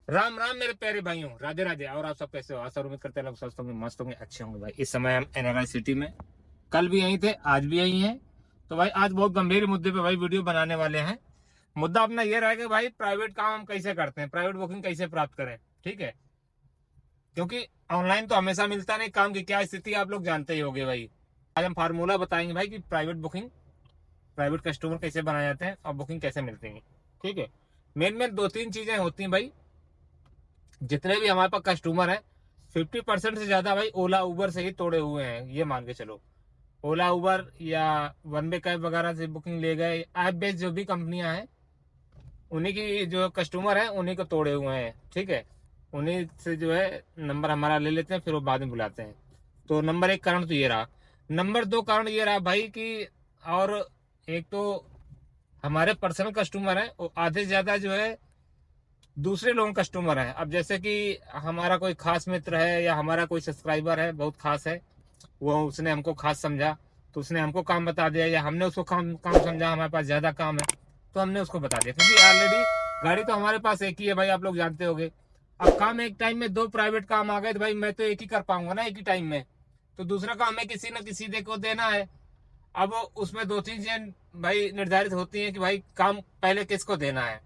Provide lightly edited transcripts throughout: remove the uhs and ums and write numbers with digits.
राम राम मेरे प्यारे भाइयों, राधे राधे। और आप सब कैसे हो? आशा और उम्मीद करते हैं लोग स्वस्थ होंगे, मस्त होंगे, अच्छे होंगे। भाई इस समय हम एनआरआई सिटी में, कल भी यहीं थे, आज भी यहीं हैं। तो भाई आज बहुत गंभीर मुद्दे पे भाई वीडियो बनाने वाले हैं। मुद्दा अपना ये रहेगा भाई, प्राइवेट काम हम कैसे करते हैं, प्राइवेट बुकिंग कैसे प्राप्त करें। ठीक है, क्योंकि ऑनलाइन तो हमेशा मिलता नहीं, काम की क्या स्थिति आप लोग जानते ही होगे भाई। आज हम फार्मूला बताएंगे भाई कि प्राइवेट बुकिंग, प्राइवेट कस्टमर कैसे बनाए जाते हैं और बुकिंग कैसे मिलती है। ठीक है, मेन मेन दो तीन चीजें होती हैं भाई। जितने भी हमारे पास कस्टमर है, 50% से ज्यादा भाई ओला उबर से ही तोड़े हुए हैं, ये मान के चलो। ओला उबर या वन वे कैब वगैरह से बुकिंग ले गए, ऐप बेस्ड जो भी कंपनियां हैं, उन्हीं की जो कस्टमर है उन्हीं को तोड़े हुए हैं। ठीक है, उन्हीं से जो है नंबर हमारा ले लेते हैं, फिर वो बाद में बुलाते हैं। तो नंबर एक कारण तो ये रहा। नंबर दो कारण ये रहा भाई कि, और एक तो हमारे पर्सनल कस्टमर है वो आधे से ज्यादा जो है दूसरे लोगों कस्टमर है। अब जैसे कि हमारा कोई खास मित्र है या हमारा कोई सब्सक्राइबर है, बहुत खास है, वो उसने हमको खास समझा, तो उसने हमको काम बता दिया, या हमने उसको काम काम समझा, हमारे पास ज्यादा काम है तो हमने उसको बता दिया। क्योंकि ऑलरेडी गाड़ी तो हमारे पास एक ही है भाई, आप लोग जानते होंगे। अब काम एक टाइम में दो प्राइवेट काम आ गए तो भाई मैं तो एक ही कर पाऊंगा ना, एक ही टाइम में। तो दूसरा काम है किसी न किसी को देना है। अब उसमें दो तीन चीजें भाई निर्धारित होती हैं कि भाई काम पहले किसको देना है।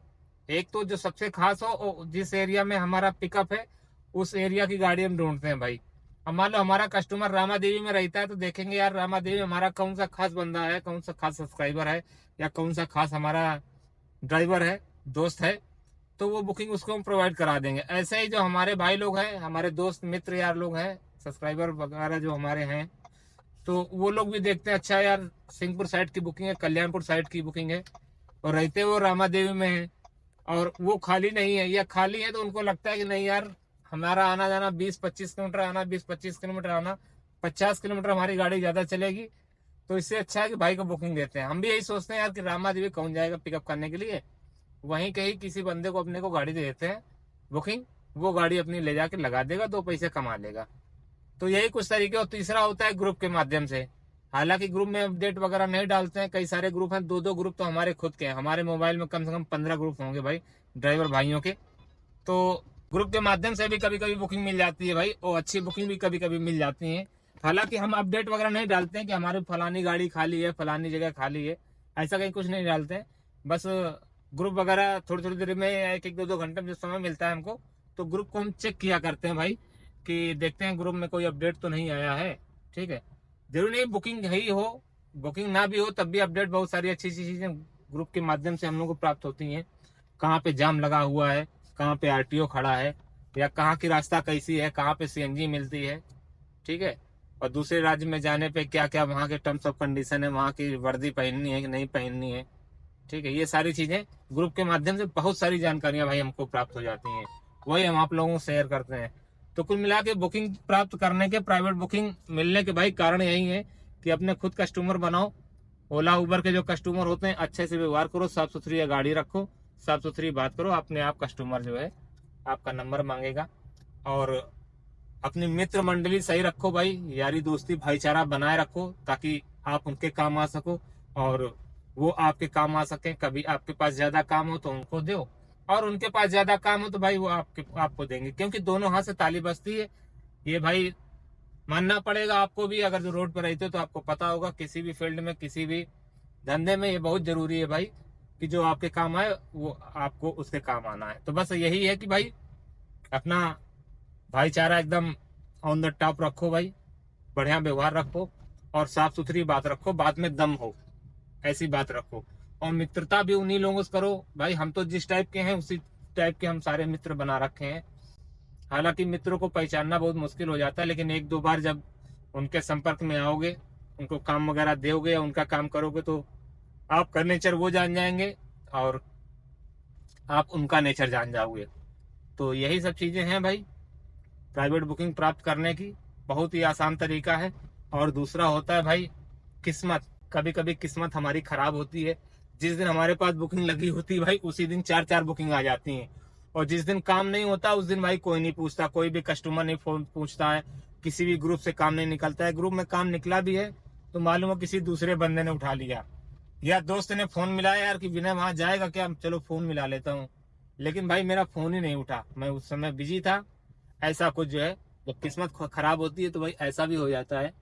एक तो जो सबसे खास हो, जिस एरिया में हमारा पिकअप है उस एरिया की गाड़ी हम ढूंढते हैं भाई। अब मान लो हमारा कस्टमर रामा देवी में रहता है तो देखेंगे यार रामा देवी हमारा कौन सा खास बंदा है, कौन सा खास सब्सक्राइबर है, या कौन सा खास हमारा ड्राइवर है, दोस्त है, तो वो बुकिंग उसको हम प्रोवाइड करा देंगे। ऐसे ही जो हमारे भाई लोग हैं, हमारे दोस्त मित्र यार लोग हैं, सब्सक्राइबर वगैरह जो हमारे हैं, तो वो लोग भी देखते हैं अच्छा यार सिंहपुर साइड की बुकिंग है, कल्याणपुर साइड की बुकिंग है, और रहते वो रामा देवी में है, और वो खाली नहीं है या खाली है, तो उनको लगता है कि नहीं यार हमारा आना जाना 20-25 किलोमीटर आना, 20-25 किलोमीटर आना, 50 किलोमीटर हमारी गाड़ी ज्यादा चलेगी, तो इससे अच्छा है कि भाई को बुकिंग देते हैं। हम भी यही सोचते हैं यार कि रामा देवी कौन जाएगा पिकअप करने के लिए, वहीं कहीं किसी बंदे को अपने को गाड़ी दे देते हैं बुकिंग, वो गाड़ी अपनी ले जाके लगा देगा, दो पैसे कमा लेगा। तो यही कुछ तरीके। और तीसरा होता है ग्रुप के माध्यम से। हालांकि ग्रुप में अपडेट वगैरह नहीं डालते हैं, कई सारे ग्रुप हैं, दो दो ग्रुप तो हमारे खुद के हैं, हमारे मोबाइल में कम से कम 15 ग्रुप होंगे भाई, ड्राइवर भाइयों के। तो ग्रुप के माध्यम से भी कभी कभी बुकिंग मिल जाती है भाई, और अच्छी बुकिंग भी कभी कभी मिल जाती है। हालांकि हम अपडेट वगैरह नहीं डालते हैं कि हमारी फलानी गाड़ी खाली है, फलानी जगह खाली है, ऐसा कहीं कुछ नहीं डालते हैं। बस ग्रुप वगैरह थोड़ी थोड़ी देर में, एक एक दो दो घंटे में जो समय मिलता है हमको, तो ग्रुप को हम चेक किया करते हैं भाई, कि देखते हैं ग्रुप में कोई अपडेट तो नहीं आया है। ठीक है, जरूरी नहीं बुकिंग ही हो, बुकिंग ना भी हो तब भी अपडेट, बहुत सारी अच्छी अच्छी चीजें ग्रुप के माध्यम से हम लोग को प्राप्त होती हैं। कहाँ पे जाम लगा हुआ है, कहाँ पे आरटीओ खड़ा है, या कहाँ की रास्ता कैसी है, कहाँ पे सीएनजी मिलती है। ठीक है, और दूसरे राज्य में जाने पे क्या क्या वहाँ के टर्म्स ऑफ कंडीशन है, वहाँ की वर्दी पहननी है कि नहीं पहननी है। ठीक है, ये सारी चीजें ग्रुप के माध्यम से बहुत सारी जानकारियां भाई हमको प्राप्त हो जाती हैं, वही हम आप लोगों को शेयर करते हैं। तो कुल मिला के बुकिंग प्राप्त करने के, प्राइवेट बुकिंग मिलने के भाई कारण यही है कि अपने खुद कस्टमर बनाओ। ओला उबर के जो कस्टमर होते हैं अच्छे से व्यवहार करो, साफ सुथरी गाड़ी रखो, साफ सुथरी बात करो, अपने आप कस्टमर जो है आपका नंबर मांगेगा। और अपनी मित्र मंडली सही रखो भाई, यारी दोस्ती भाईचारा बनाए रखो, ताकि आप उनके काम आ सको और वो आपके काम आ सके। कभी आपके पास ज्यादा काम हो तो उनको दो, और उनके पास ज्यादा काम हो तो भाई वो आपको देंगे, क्योंकि दोनों हाथ से ताली बजती है। ये भाई मानना पड़ेगा आपको भी, अगर जो रोड पर रहते हो तो आपको पता होगा, किसी भी फील्ड में किसी भी धंधे में ये बहुत जरूरी है भाई, कि जो आपके काम आए वो आपको उसके काम आना है। तो बस यही है कि भाई अपना भाईचारा एकदम ऑन द टॉप रखो भाई, बढ़िया व्यवहार रखो, और साफ सुथरी बात रखो, बात में दम हो, ऐसी बात रखो। और मित्रता भी उन्हीं लोगों से करो भाई, हम तो जिस टाइप के हैं उसी टाइप के हम सारे मित्र बना रखे हैं। हालांकि मित्रों को पहचानना बहुत मुश्किल हो जाता है, लेकिन एक दो बार जब उनके संपर्क में आओगे, उनको काम वगैरह दोगे या उनका काम करोगे, तो आपका नेचर वो जान जाएंगे और आप उनका नेचर जान जाओगे। तो यही सब चीजें हैं भाई प्राइवेट बुकिंग प्राप्त करने की। बहुत ही आसान तरीका है। और दूसरा होता है भाई किस्मत। कभी कभी किस्मत हमारी खराब होती है, जिस दिन हमारे पास बुकिंग लगी होती है भाई उसी दिन चार चार बुकिंग आ जाती हैं, और जिस दिन काम नहीं होता उस दिन भाई कोई नहीं पूछता, कोई भी कस्टमर नहीं फोन पूछता है, किसी भी ग्रुप से काम नहीं निकलता है। ग्रुप में काम निकला भी है तो मालूम हो किसी दूसरे बंदे ने उठा लिया, या दोस्त ने फोन मिलाया यार कि विनय वहां जाएगा क्या, चलो फोन मिला लेता हूँ, लेकिन भाई मेरा फोन ही नहीं उठा, मैं उस समय बिजी था। ऐसा कुछ जो है, जब किस्मत खराब होती है तो भाई ऐसा भी हो जाता है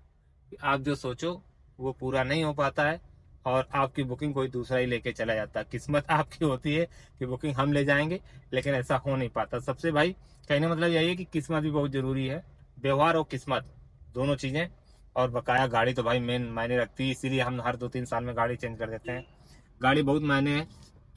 कि आप जो सोचो वो पूरा नहीं हो पाता है, और आपकी बुकिंग कोई दूसरा ही लेके चला जाता है। किस्मत आपकी होती है कि बुकिंग हम ले जाएंगे, लेकिन ऐसा हो नहीं पाता। सबसे भाई कहने का मतलब यही है कि किस्मत भी बहुत जरूरी है, व्यवहार और किस्मत दोनों चीजें। और बकाया गाड़ी तो भाई मेन मायने रखती है, इसीलिए हम हर 2-3 साल में गाड़ी चेंज कर देते हैं। गाड़ी बहुत मायने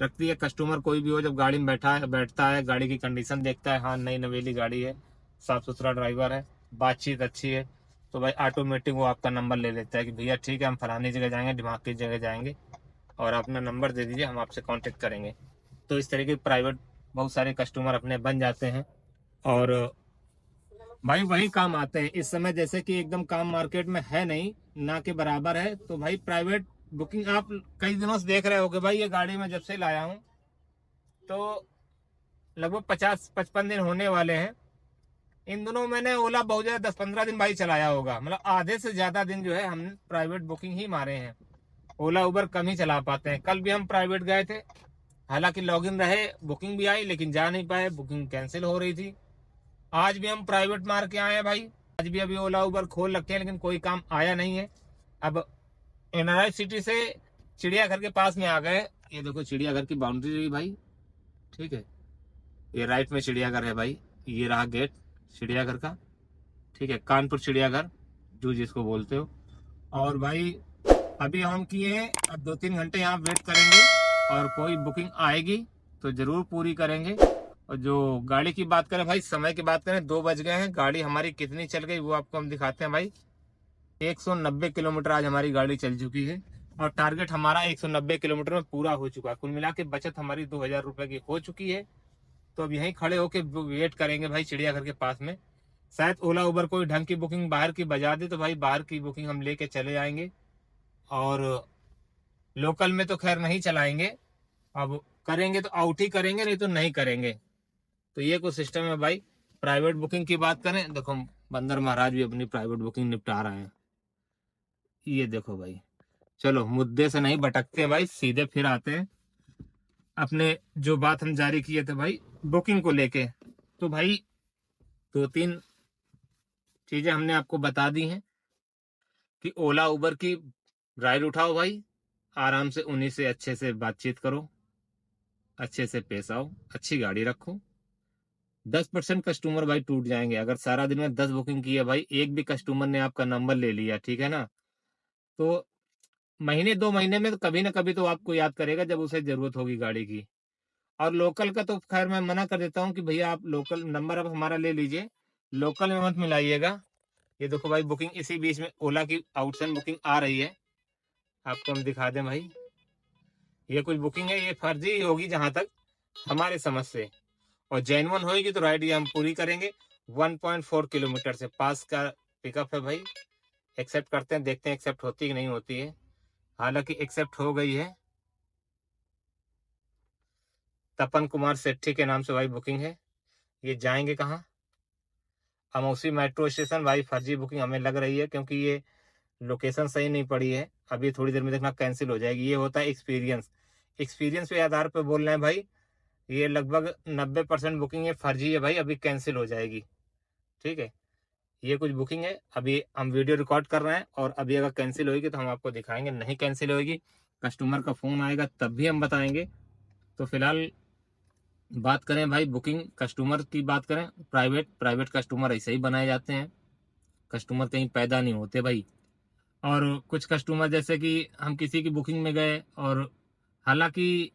रखती है। कस्टमर कोई भी हो, जब गाड़ी में बैठता है, गाड़ी की कंडीशन देखता है, हाँ नई नवेली गाड़ी है, साफ सुथरा ड्राइवर है, बातचीत अच्छी है, तो भाई ऑटोमेटिक वो आपका नंबर ले लेता है कि भैया ठीक है, हम फलानी जगह जाएंगे, दिमाग की जगह जाएंगे, और अपना नंबर दे दीजिए, हम आपसे कांटेक्ट करेंगे। तो इस तरीके प्राइवेट बहुत सारे कस्टमर अपने बन जाते हैं, और भाई वही काम आते हैं। इस समय जैसे कि एकदम काम मार्केट में है नहीं, ना के बराबर है, तो भाई प्राइवेट बुकिंग आप कई दिनों से देख रहे हो कि भाई ये गाड़ी में जब से लाया हूँ तो लगभग 50-55 दिन होने वाले हैं। इन दिनों मैंने ओला बहुत ज्यादा 10-15 दिन भाई चलाया होगा, मतलब आधे से ज्यादा दिन जो है हमने प्राइवेट बुकिंग ही मारे हैं। ओला उबर कम ही चला पाते हैं। कल भी हम प्राइवेट गए थे, हालांकि लॉगिन रहे, बुकिंग भी आई, लेकिन जा नहीं पाए, बुकिंग कैंसिल हो रही थी। आज भी हम प्राइवेट मार के आए हैं भाई, आज भी अभी ओला उबर खोल रखे हैं, लेकिन कोई काम आया नहीं है। अब एनआरआई सिटी से चिड़ियाघर के पास में आ गए। ये देखो चिड़ियाघर की बाउंड्री रही भाई, ठीक है, ये राइट में चिड़ियाघर है भाई, ये रहा गेट चिड़ियाघर का, ठीक है, कानपुर चिड़ियाघर जो जिसको बोलते हो। और भाई अभी हम किए हैं, अब 2-3 घंटे यहाँ वेट करेंगे, और कोई बुकिंग आएगी तो जरूर पूरी करेंगे। और जो गाड़ी की बात करें भाई, समय की बात करें, 2 बज गए हैं, गाड़ी हमारी कितनी चल गई वो आपको हम दिखाते हैं भाई। 190 किलोमीटर आज हमारी गाड़ी चल चुकी है, और टारगेट हमारा 190 किलोमीटर में पूरा हो चुका है। कुल मिला के बचत हमारी 2000 रुपए की हो चुकी है। तो अब यहीं खड़े होके वेट करेंगे भाई चिड़ियाघर के पास में। शायद ओला उबर कोई ढंग की बुकिंग बाहर की बजा दे तो भाई बाहर की बुकिंग हम लेके चले आएंगे, और लोकल में तो खैर नहीं चलाएंगे। अब करेंगे तो आउट ही करेंगे, नहीं तो नहीं करेंगे। तो ये कुछ सिस्टम है भाई। प्राइवेट बुकिंग की बात करें, देखो बंदर महाराज भी अपनी प्राइवेट बुकिंग निपटा रहे हैं। ये देखो भाई, चलो मुद्दे से नहीं भटकते भाई, सीधे फिर आते हैं अपने जो बात हम जारी किए थे भाई बुकिंग को लेके। तो भाई 2-3 चीजें हमने आपको बता दी हैं कि ओला उबर की राइड उठाओ भाई, आराम से उन्हीं से अच्छे से बातचीत करो, अच्छे से पेश आओ, अच्छी गाड़ी रखो। 10% कस्टमर भाई टूट जाएंगे। अगर सारा दिन में 10 बुकिंग की है भाई, एक भी कस्टमर ने आपका नंबर ले लिया, ठीक है ना, तो महीने 2 महीने में तो कभी ना कभी तो आपको याद करेगा जब उसे जरूरत होगी गाड़ी की। और लोकल का तो खैर मैं मना कर देता हूँ कि भैया आप लोकल नंबर अब हमारा ले लीजिए, लोकल में मत मिलाइएगा। ये देखो भाई बुकिंग इसी बीच में ओला की आउटसाइड बुकिंग आ रही है, आपको हम दिखा दें भाई। ये कुछ बुकिंग है, ये फर्जी होगी जहां तक हमारे समझ से, और जेन्युइन होगी तो राइड ये हम पूरी करेंगे। 1.4 किलोमीटर से पास का पिकअप है भाई। एक्सेप्ट करते हैं, देखते हैं एक्सेप्ट होती है कि नहीं होती है। हालांकि एक्सेप्ट हो गई है। तपन कुमार सेट्ठी के नाम से भाई बुकिंग है। ये जाएंगे कहाँ? Amausi metro station. भाई फर्जी बुकिंग हमें लग रही है, क्योंकि ये लोकेशन सही नहीं पड़ी है। अभी थोड़ी देर में देखना कैंसिल हो जाएगी। ये होता है एक्सपीरियंस, एक्सपीरियंस के आधार पर बोल रहे हैं भाई। ये लगभग 90% बुकिंग है फर्जी है भाई, अभी कैंसिल हो जाएगी, ठीक है। ये कुछ बुकिंग है, अभी हम वीडियो रिकॉर्ड कर रहे हैं, और अभी अगर कैंसिल होगी तो हम आपको दिखाएंगे, नहीं कैंसिल होगी कस्टमर का फोन आएगा तब भी हम बताएंगे। तो फिलहाल बात करें भाई बुकिंग कस्टमर की, बात करें प्राइवेट कस्टमर ऐसे ही बनाए जाते हैं, कस्टमर कहीं पैदा नहीं होते भाई। और कुछ कस्टमर जैसे कि हम किसी की बुकिंग में गए, और हालांकि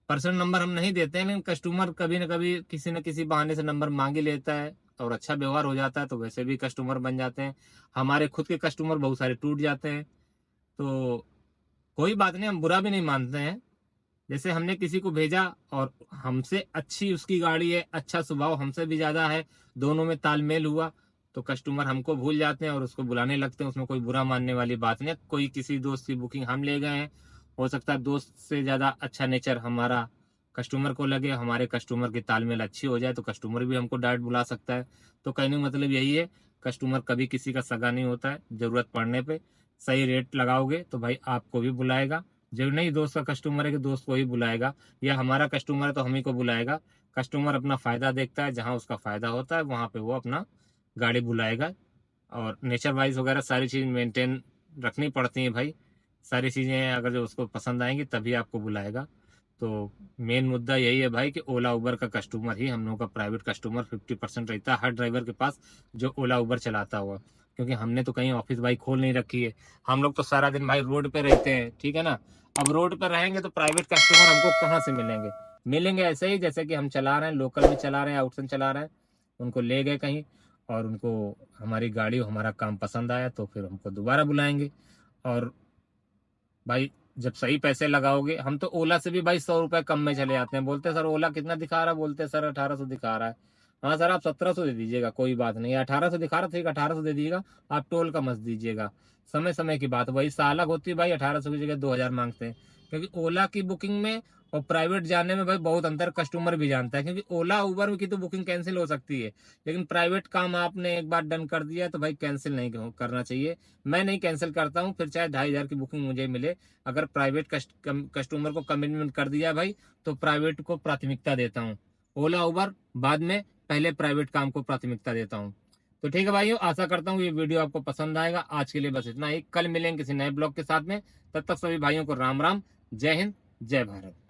पर्सनल नंबर हम नहीं देते हैं, लेकिन कस्टमर कभी ना कभी किसी न किसी बहाने से नंबर मांग ही लेता है, और अच्छा व्यवहार हो जाता है तो वैसे भी कस्टमर बन जाते हैं। हमारे खुद के कस्टमर बहुत सारे टूट जाते हैं, तो कोई बात नहीं, हम बुरा भी नहीं मानते हैं। जैसे हमने किसी को भेजा और हमसे अच्छी उसकी गाड़ी है, अच्छा स्वभाव हमसे भी ज्यादा है, दोनों में तालमेल हुआ, तो कस्टमर हमको भूल जाते हैं और उसको बुलाने लगते हैं। उसमें कोई बुरा मानने वाली बात नहीं है। कोई किसी दोस्त की बुकिंग हम ले गए हैं, हो सकता है दोस्त से ज्यादा अच्छा नेचर हमारा कस्टमर को लगे, हमारे कस्टमर की तालमेल अच्छी हो जाए तो कस्टमर भी हमको डायरेक्ट बुला सकता है। तो कहने का मतलब यही है, कस्टमर कभी किसी का सगा नहीं होता है। जरूरत पड़ने पे सही रेट लगाओगे तो भाई आपको भी बुलाएगा, जो नहीं दोस्त का कस्टमर है कि दोस्त को ही बुलाएगा, या हमारा कस्टमर है तो हम ही को बुलाएगा। कस्टमर अपना फ़ायदा देखता है, जहाँ उसका फ़ायदा होता है वहाँ पे वो अपना गाड़ी बुलाएगा। और नेचर वाइज वगैरह सारी चीज़ मेंटेन रखनी पड़ती हैं भाई। सारी चीज़ें अगर जो उसको पसंद आएंगी तभी आपको बुलाएगा। तो मेन मुद्दा यही है भाई कि ओला उबर का कस्टमर ही हम लोगों का प्राइवेट कस्टमर 50% रहता है हर ड्राइवर के पास जो ओला उबर चलाता हुआ। क्योंकि हमने तो कहीं ऑफिस भाई खोल नहीं रखी है, हम लोग तो सारा दिन भाई रोड पे रहते हैं, ठीक है ना। अब रोड पर रहेंगे तो प्राइवेट कस्टमर हमको कहाँ से मिलेंगे? मिलेंगे ऐसे ही जैसे कि हम चला रहे हैं, लोकल भी चला रहे हैं, आउटसन चला रहे हैं, उनको ले गए कहीं और उनको हमारी गाड़ी हमारा काम पसंद आया तो फिर हमको दोबारा बुलाएंगे। और भाई जब सही पैसे लगाओगे, हम तो ओला से भी भाई 100 रुपए कम में चले जाते हैं। बोलते हैं सर ओला कितना दिखा रहा है, बोलते हैं सर 1800 दिखा रहा है। हाँ सर आप 1700 दे दीजिएगा, कोई बात नहीं, 1800 दिखा रहा, ठीक 1800 दे दीजिएगा, आप टोल का मत दीजिएगा। समय समय की बात, वही सालक होती है भाई, 1800 की जगह 2000 मांगते हैं। क्योंकि ओला की बुकिंग में और प्राइवेट जाने में भाई बहुत अंतर कस्टमर भी जानता है। क्योंकि ओला उबर की तो बुकिंग कैंसिल हो सकती है, लेकिन प्राइवेट काम आपने एक बार डन कर दिया तो भाई कैंसिल नहीं करना चाहिए। मैं नहीं कैंसिल करता हूँ, फिर चाहे 2500 की बुकिंग मुझे मिले। अगर प्राइवेट कस्टमर को कमिटमेंट कर दिया भाई तो प्राइवेट को प्राथमिकता देता हूँ। ओला उबर बाद में, पहले प्राइवेट काम को प्राथमिकता देता हूँ। तो ठीक है भाइयों, आशा करता हूँ ये वीडियो आपको पसंद आएगा। आज के लिए बस इतना ही, कल मिलेंगे किसी नए ब्लॉग के साथ में। तब तक सभी भाइयों को राम राम, जय हिंद, जय भारत।